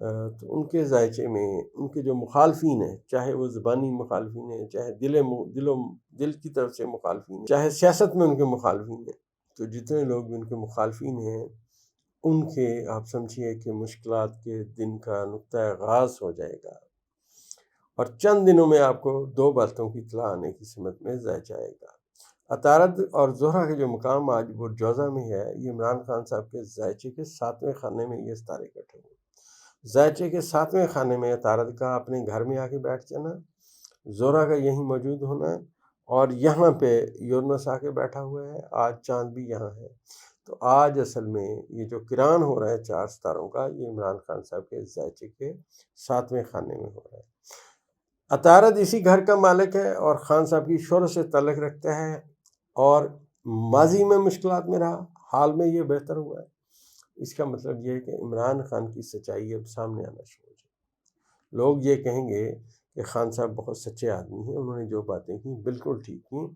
تو ان کے ذائچے میں ان کے جو مخالفین ہیں، چاہے وہ زبانی مخالفین ہیں، چاہے دل کی طرف سے مخالفین ہیں، چاہے سیاست میں ان کے مخالفین ہیں، تو جتنے لوگ بھی ان کے مخالفین ہیں ان کے آپ سمجھیے کہ مشکلات کے دن کا نقطہ آغاز ہو جائے گا، اور چند دنوں میں آپ کو 2 باتوں کی اطلاع آنے کی سمت میں ذائچہ آئے گا۔ عطارد اور زہرہ کے جو مقام آج وہ جوزہ میں ہے، یہ عمران خان صاحب کے ذائچے کے 7ویں خانے میں یہ ستارے کٹے ہوئے۔ ذائچے کے 7ویں خانے میں عطارد کا اپنے گھر میں آ کے بیٹھ جانا، زہرہ کا یہیں موجود ہونا، اور یہاں پہ یورنس آ کے بیٹھا ہوا ہے، آج چاند بھی یہاں ہے۔ تو آج اصل میں یہ جو کران ہو رہا ہے 4 ستاروں کا، یہ عمران خان صاحب کے ذائچے کے 7ویں خانے میں ہو رہا ہے۔ عطارد اسی گھر کا مالک ہے اور خان صاحب کی شہرت سے تعلق رکھتا ہے، اور ماضی میں مشکلات میں رہا، حال میں یہ بہتر ہوا ہے۔ اس کا مطلب یہ ہے کہ عمران خان کی سچائی اب سامنے آنا شروع ہو جائے۔ لوگ یہ کہیں گے کہ خان صاحب بہت سچے آدمی ہیں، انہوں نے جو باتیں کی بالکل ٹھیک کی۔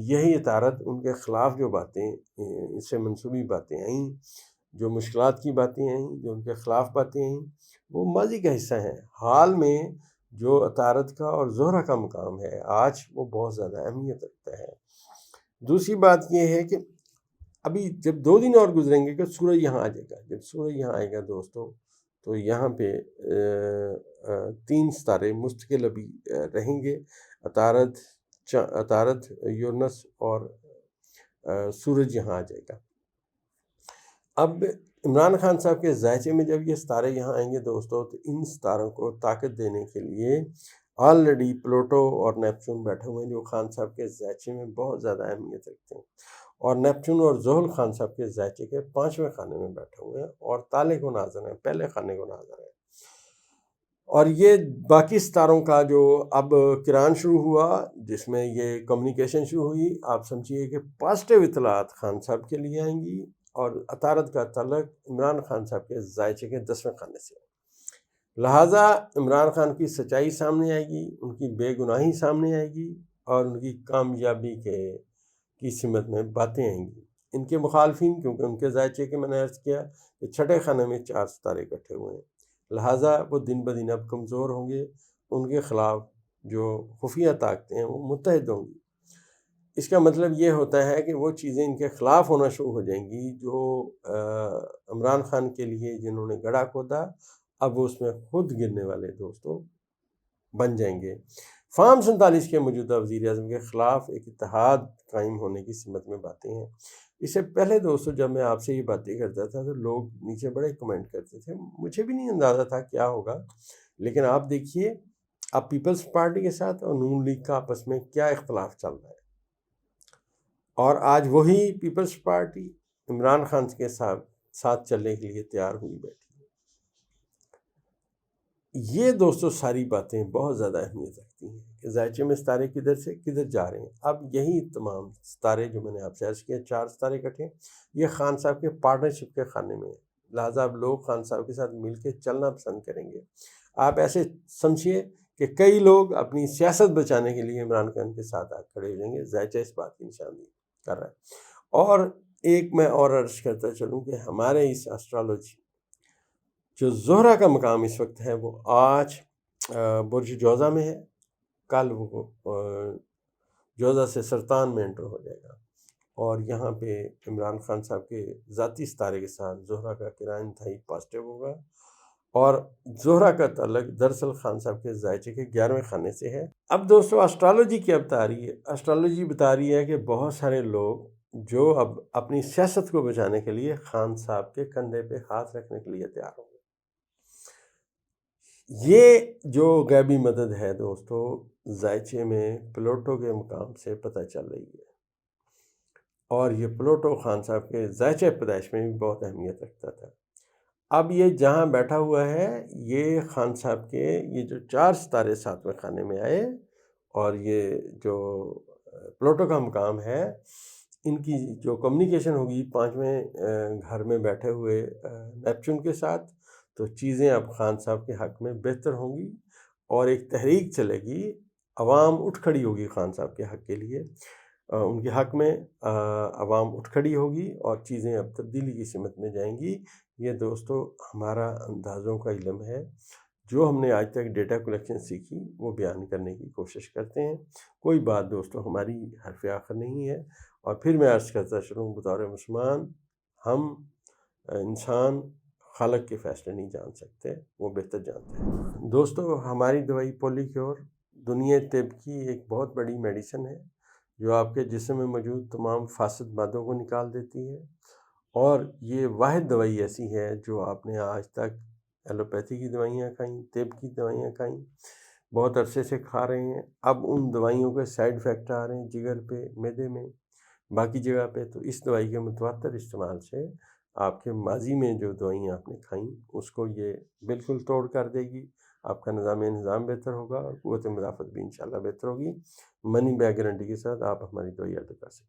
یہی عطارد ان کے خلاف جو باتیں اس سے منسوبی باتیں آئیں، جو مشکلات کی باتیں آئیں، جو ان کے خلاف باتیں آئیں، وہ ماضی کا حصہ ہیں۔ حال میں جو عطارد کا اور زہرہ کا مقام ہے آج، وہ بہت زیادہ اہمیت رکھتا ہے۔ دوسری بات یہ ہے کہ ابھی جب 2 دن اور گزریں گے کہ سورج یہاں آ جائے گا، جب سورج یہاں آئے گا دوستو، تو یہاں پہ 3 ستارے مستقل ابھی رہیں گے، عطارد، یورنس اور سورج یہاں آ جائے گا۔ اب عمران خان صاحب کے ذائچے میں جب یہ ستارے یہاں آئیں گے دوستو، تو ان ستاروں کو طاقت دینے کے لیے آلریڈی پلوٹو اور نیپچون بیٹھے ہوئے ہیں، جو خان صاحب کے ذائچے میں بہت زیادہ اہمیت رکھتے ہیں، اور نیپچون اور زحل خان صاحب کے ذائچے کے 5ویں خانے میں بیٹھے ہوئے ہیں، اور تالے کو ناظر ہیں، پہلے خانے کو ناظر ہیں۔ اور یہ باقی ستاروں کا جو اب کران شروع ہوا، جس میں یہ کمیونیکیشن شروع ہوئی، آپ سمجھیے کہ پازیٹیو اطلاعات خان صاحب کے لیے آئیں گی، اور عطارد کا تعلق عمران خان صاحب کے ذائچے کے 10ویں خانے سے۔ لہٰذا عمران خان کی سچائی سامنے آئے گی، ان کی بے گناہی سامنے آئے گی، اور ان کی کامیابی کی سمت میں باتیں آئیں گی۔ ان کے مخالفین، کیونکہ ان کے ذائچے کے میں نے عرض کیا کہ 6 خانے میں 4 ستارے اکٹھے ہوئے ہیں، لہٰذا وہ دن بدن اب کمزور ہوں گے، ان کے خلاف جو خفیہ طاقتیں ہیں وہ متحد ہوں گی۔ اس کا مطلب یہ ہوتا ہے کہ وہ چیزیں ان کے خلاف ہونا شروع ہو جائیں گی جو عمران خان کے لیے جنہوں نے گڑھا کھودا، اب وہ اس میں خود گرنے والے دوستوں بن جائیں گے۔ فارم 47 کے موجودہ وزیر اعظم کے خلاف ایک اتحاد قائم ہونے کی سمت میں باتیں ہیں۔ اس سے پہلے دوستوں جب میں آپ سے یہ باتیں کرتا تھا تو لوگ نیچے بڑے کمنٹ کرتے تھے، مجھے بھی نہیں اندازہ تھا کیا ہوگا، لیکن آپ دیکھیے اب پیپلز پارٹی کے ساتھ اور نون لیگ کا آپس میں کیا اختلاف چل رہا ہے، اور آج وہی پیپلز پارٹی عمران خان کے ساتھ چلنے کے لیے تیار ہوئی بیٹھی ہے۔ یہ دوستوں ساری باتیں بہت زیادہ اہمیت رکھتی ہیں کہ ذائچے میں ستارے کدھر سے کدھر جا رہے ہیں۔ اب یہی تمام ستارے جو میں نے آپ سے عرض کیا 4 ستارے کٹے، یہ خان صاحب کے پارٹنرشپ کے خانے میں ہیں، لہٰذا اب لوگ خان صاحب کے ساتھ مل کے چلنا پسند کریں گے۔ آپ ایسے سمجھیے کہ کئی لوگ اپنی سیاست بچانے کے لیے عمران خان کے ساتھ کھڑے ہو جائیں گے، ذائچہ اس بات کی نشاندہی کر رہا ہے۔ اور ایک میں اور عرض کرتا چلوں کہ ہمارے اس اسٹرالوجی جو زہرہ کا مقام اس وقت ہے، وہ آج برج جوزہ میں ہے، کل وہ جوزہ سے سرطان میں انٹر ہو جائے گا، اور یہاں پہ عمران خان صاحب کے ذاتی ستارے کے ساتھ زہرہ کا کران انتہائی پازیٹیو ہوگا، اور زہرہ کا تعلق دراصل خان صاحب کے ذائچے کے 11ویں خانے سے ہے۔ اب دوستو اسٹرالوجی کیا بتا رہی ہے؟ اسٹرالوجی بتا رہی ہے کہ بہت سارے لوگ جو اب اپنی سیاست کو بچانے کے لیے خان صاحب کے کندھے پہ ہاتھ رکھنے کے لیے تیار ہوں گے۔ یہ جو غیبی مدد ہے دوستو ذائچے میں پلوٹو کے مقام سے پتہ چل رہی ہے، اور یہ پلوٹو خان صاحب کے ذائچہ پیدائش میں بھی بہت اہمیت رکھتا تھا۔ اب یہ جہاں بیٹھا ہوا ہے، یہ خان صاحب کے یہ جو 4 ستارے 7ویں خانے میں آئے، اور یہ جو پلوٹو کا مقام ہے، ان کی جو کمیونیکیشن ہوگی 5ویں گھر میں بیٹھے ہوئے نیپچون کے ساتھ، تو چیزیں اب خان صاحب کے حق میں بہتر ہوں گی، اور ایک تحریک چلے گی، عوام اٹھ کھڑی ہوگی خان صاحب کے حق کے لیے۔ ان کے حق میں عوام اٹھ کھڑی ہوگی اور چیزیں اب تبدیلی کی سمت میں جائیں گی۔ یہ دوستو ہمارا اندازوں کا علم ہے، جو ہم نے آج تک ڈیٹا کلیکشن سیکھی وہ بیان کرنے کی کوشش کرتے ہیں۔ کوئی بات دوستو ہماری حرف آخر نہیں ہے۔ اور پھر میں عرض کرتا چلوں، بطور مسلمان ہم انسان خالق کے فیصلے نہیں جان سکتے، وہ بہتر جانتے ہیں۔ دوستو ہماری دوائی پولی کیور دنیا طب کی ایک بہت بڑی میڈیسن ہے، جو آپ کے جسم میں موجود تمام فاسد مادوں کو نکال دیتی ہے، اور یہ واحد دوائی ایسی ہے جو آپ نے آج تک ایلوپیتھی کی دوائیاں کھائیں، طب کی دوائیاں کھائیں، بہت عرصے سے کھا رہے ہیں، اب ان دوائیوں کے سائیڈ افیکٹ آ رہے ہیں جگر پہ، معدے میں، باقی جگہ پہ۔ تو اس دوائی کے متواتر استعمال سے آپ کے ماضی میں جو دوائیاں آپ نے کھائیں اس کو یہ بالکل توڑ کر دے گی، آپ کا نظام بہتر ہوگا اور قوت مدافعت بھی انشاءاللہ بہتر ہوگی۔ منی بیک گارنٹی کے ساتھ آپ ہماری دوائی آرڈر کر سکتے ہیں۔